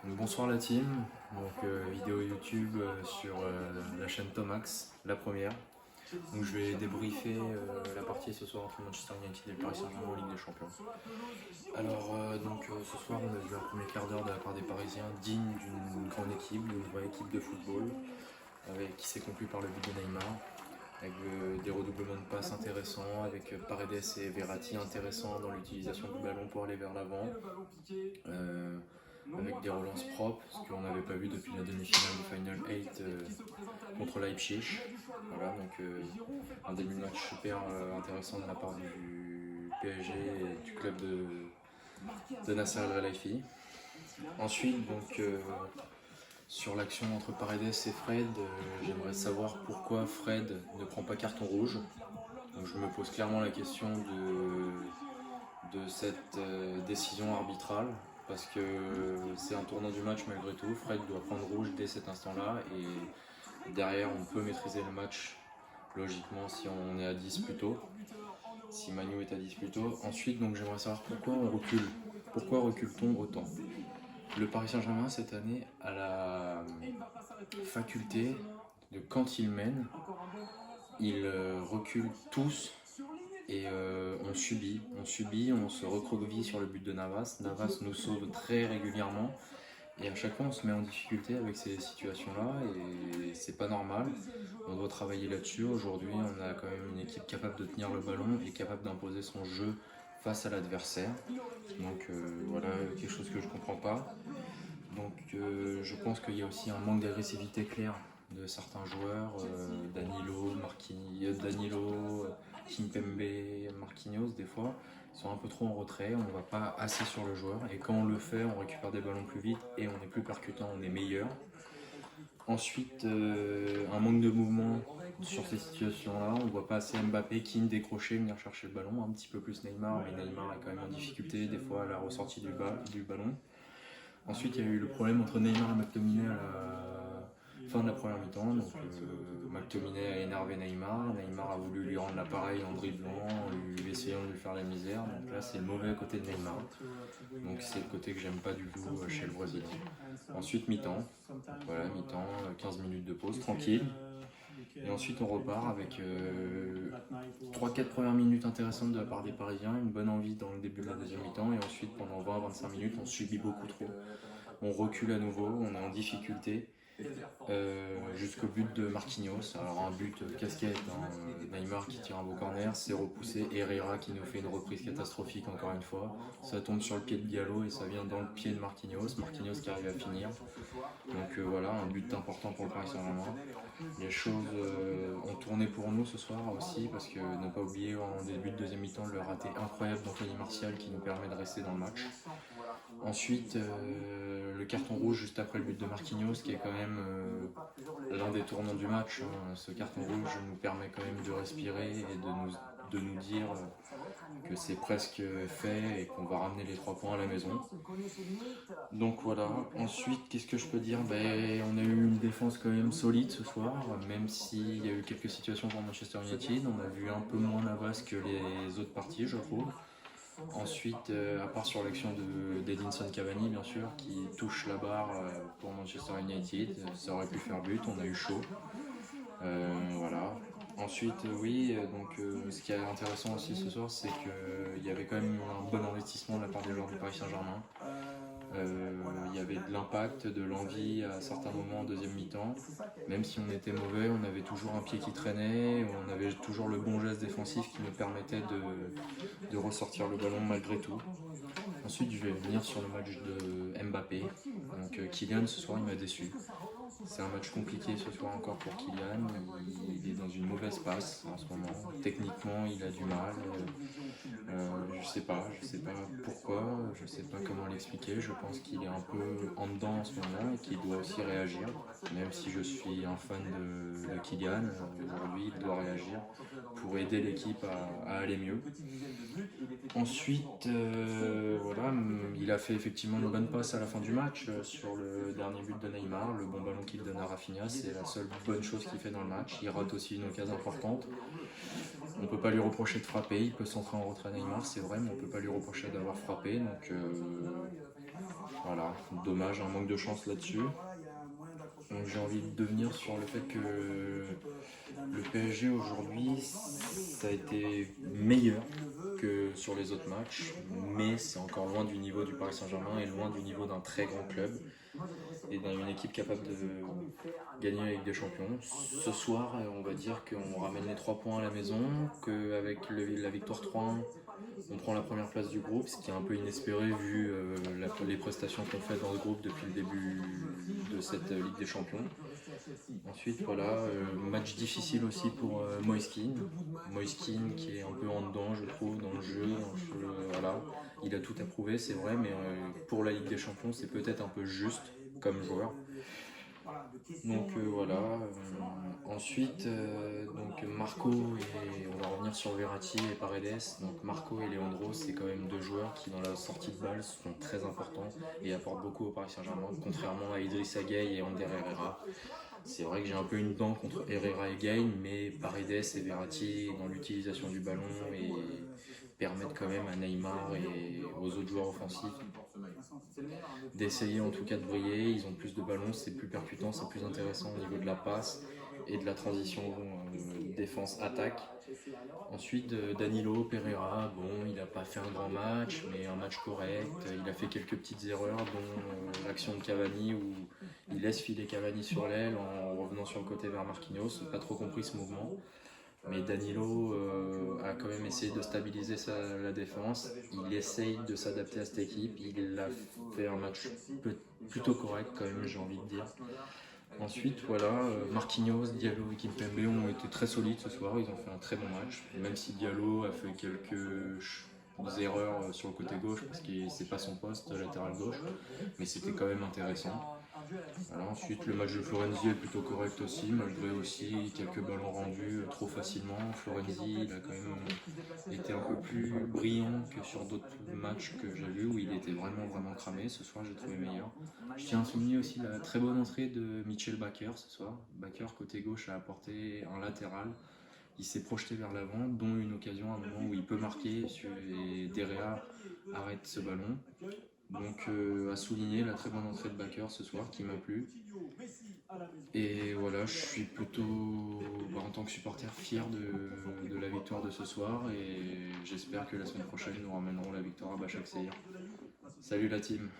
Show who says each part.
Speaker 1: Donc, bonsoir la team, vidéo YouTube sur la chaîne Tomax, la première. Donc je vais débriefer la partie ce soir entre Manchester United et le Paris Saint-Germain en Ligue des Champions. Ce soir on a vu un premier quart d'heure de la part des Parisiens digne d'une grande équipe, d'une vraie équipe de football, qui s'est conclue par le but de Neymar, avec des redoublements de passes intéressants, avec Paredes et Verratti intéressants dans l'utilisation du ballon pour aller vers l'avant. Avec des relances propres, ce qu'on n'avait pas vu depuis la demi-finale du Final 8 contre Leipzig. Voilà, un début de match super intéressant de la part du PSG et du club de Nasser El Khelaifi. Ensuite, sur l'action entre Paredes et Fred, j'aimerais savoir pourquoi Fred ne prend pas carton rouge. Donc, je me pose clairement la question de cette décision arbitrale, parce que c'est un tournant du match malgré tout. Fred doit prendre rouge dès cet instant-là et derrière on peut maîtriser le match logiquement si on est à 10 plus tôt, si Manu est à 10 plus tôt. Ensuite j'aimerais savoir pourquoi on recule, pourquoi recule-t-on autant. Le Paris Saint-Germain cette année a la faculté de, quand il mène, ils reculent tous. Et on subit, on se recroqueville sur le but de Navas. Navas nous sauve très régulièrement et à chaque fois on se met en difficulté avec ces situations-là et c'est pas normal. On doit travailler là-dessus. Aujourd'hui, on a quand même une équipe capable de tenir le ballon et capable d'imposer son jeu face à l'adversaire. Voilà quelque chose que je comprends pas. Je pense qu'il y a aussi un manque d'agressivité claire de certains joueurs, Danilo, Kimpembe, Marquinhos, des fois, sont un peu trop en retrait, on ne va pas assez sur le joueur, et quand on le fait, on récupère des ballons plus vite, et on est plus percutant, on est meilleur. Ensuite, un manque de mouvement sur ces situations-là, on ne voit pas assez Mbappé qui décrocher, venir chercher le ballon, un petit peu plus Neymar, mais Neymar est quand même en difficulté, des fois à la ressortie du ballon. Ensuite, il y a eu le problème entre Neymar et McTominay à la fin de la première mi-temps. McTominay a énervé Neymar. Neymar a voulu lui rendre l'appareil en dribblant, en lui essayant de lui faire la misère. Donc là, c'est le mauvais côté de Neymar. Donc c'est le côté que j'aime pas du tout chez le Brésilien. Ensuite, mi-temps. Voilà, mi-temps, 15 minutes de pause, tranquille. Et ensuite, on repart avec 3-4 premières minutes intéressantes de la part des Parisiens, une bonne envie dans le début de la deuxième mi-temps, et ensuite, pendant 20-25 minutes, on subit beaucoup trop. On recule à nouveau, on est en difficulté jusqu'au but de Marquinhos. Alors, un but casquette, Neymar qui tire un beau corner, c'est repoussé. Herrera qui nous fait une reprise catastrophique encore une fois. Ça tombe sur le pied de Diallo et ça vient dans le pied de Marquinhos. Marquinhos qui arrive à finir. Voilà, un but important pour le Paris Saint-Germain. Les choses ont tourné pour nous ce soir aussi, parce que ne pas oublier en début de deuxième mi-temps le raté incroyable d'Anthony Martial qui nous permet de rester dans le match. Ensuite, le carton rouge juste après le but de Marquinhos, qui est quand même l'un des tournants du match. Ce carton rouge nous permet quand même de respirer et de nous dire que c'est presque fait et qu'on va ramener les 3 points à la maison. Donc voilà. Ensuite, qu'est-ce que je peux dire? On a eu une défense quand même solide ce soir, même s'il y a eu quelques situations pour Manchester United. On a vu un peu moins Navas que les autres parties, je trouve. Ensuite, à part sur l'action d'Edinson Cavani, bien sûr, qui touche la barre pour Manchester United, ça aurait pu faire but, on a eu chaud. Voilà. Ensuite, ce qui est intéressant aussi ce soir, c'est qu'il y avait quand même un bon investissement de la part des joueurs du Paris Saint-Germain. Il y avait de l'impact, de l'envie à certains moments en deuxième mi-temps. Même si on était mauvais, on avait toujours un pied qui traînait, on avait toujours le bon geste défensif qui nous permettait de ressortir le ballon malgré tout. Ensuite, je vais venir sur le match de Mbappé. Kylian, ce soir, il m'a déçu. C'est un match compliqué ce soir encore pour Kylian. Il est dans une mauvaise passe en ce moment. Techniquement, il a du mal. Je sais pas pourquoi, je sais pas comment l'expliquer. Je pense qu'il est un peu en dedans en ce moment et qu'il doit aussi réagir. Même si je suis un fan de Kylian, aujourd'hui il doit réagir pour aider l'équipe à aller mieux. Ensuite, il a fait effectivement une bonne passe à la fin du match sur le dernier but de Neymar, le bon ballon qu'il donne à Rafinha, c'est la seule bonne chose qu'il fait dans le match. Il rate aussi une occasion importante. On ne peut pas lui reprocher de frapper, il peut centrer en retrait Neymar, c'est vrai, mais on ne peut pas lui reprocher d'avoir frappé. Voilà, dommage, un manque de chance là-dessus. Donc j'ai envie de venir sur le fait que le PSG aujourd'hui, ça a été meilleur que sur les autres matchs, mais c'est encore loin du niveau du Paris Saint-Germain et loin du niveau d'un très grand club et d'une équipe capable de gagner la Ligue des Champions. Ce soir, on va dire qu'on ramène les 3 points à la maison, qu'avec la victoire 3-1, on prend la première place du groupe, ce qui est un peu inespéré vu les prestations qu'on fait dans le groupe depuis le début de cette Ligue des Champions. Ensuite, voilà, match difficile aussi pour Moise Kean. Moise Kean qui est un peu en dedans, je trouve, dans le jeu. Voilà. Il a tout approuvé, c'est vrai, mais pour la Ligue des Champions, c'est peut-être un peu juste comme joueur. Donc voilà. Ensuite, donc Marco et on va revenir sur Verratti et Paredes. Donc Marco et Leandro, c'est quand même deux joueurs qui dans la sortie de balle sont très importants et apportent beaucoup au Paris Saint-Germain, contrairement à Idrissa Gueye et Ander Herrera. C'est vrai que j'ai un peu une dent contre Herrera et Gueye, mais Paredes et Verratti dans l'utilisation du ballon et permettent quand même à Neymar et aux autres joueurs offensifs d'essayer en tout cas de briller. Ils ont plus de ballons, c'est plus percutant, c'est plus intéressant au niveau de la passe et de la transition défense-attaque. Ensuite, Danilo Pereira, bon, il n'a pas fait un grand match, mais un match correct. Il a fait quelques petites erreurs, dont l'action de Cavani où il laisse filer Cavani sur l'aile en revenant sur le côté vers Marquinhos. Pas trop compris ce mouvement. Mais Danilo a quand même essayé de stabiliser la défense. Il essaye de s'adapter à cette équipe. Il a fait un match plutôt correct quand même, j'ai envie de dire. Ensuite, voilà, Marquinhos, Diallo et Kimpembe ont été très solides ce soir. Ils ont fait un très bon match. Même si Diallo a fait quelques erreurs sur le côté gauche parce que c'est pas son poste latéral gauche. Mais c'était quand même intéressant. Voilà, ensuite, le match de Florenzi est plutôt correct aussi, malgré aussi quelques ballons rendus trop facilement. Florenzi, il a quand même été un peu plus brillant que sur d'autres matchs que j'ai vus où il était vraiment cramé. Ce soir, j'ai trouvé meilleur. Je tiens à souligner aussi la très bonne entrée de Mitchell Bakker ce soir. Bakker, côté gauche, a apporté un latéral. Il s'est projeté vers l'avant, dont une occasion à un moment où il peut marquer et Derrea arrête ce ballon. Donc à souligner la très bonne entrée de Bakker ce soir qui m'a plu. Et voilà, je suis plutôt en tant que supporter fier de la victoire de ce soir et j'espère que la semaine prochaine nous ramènerons la victoire à Başakşehir. Salut la team!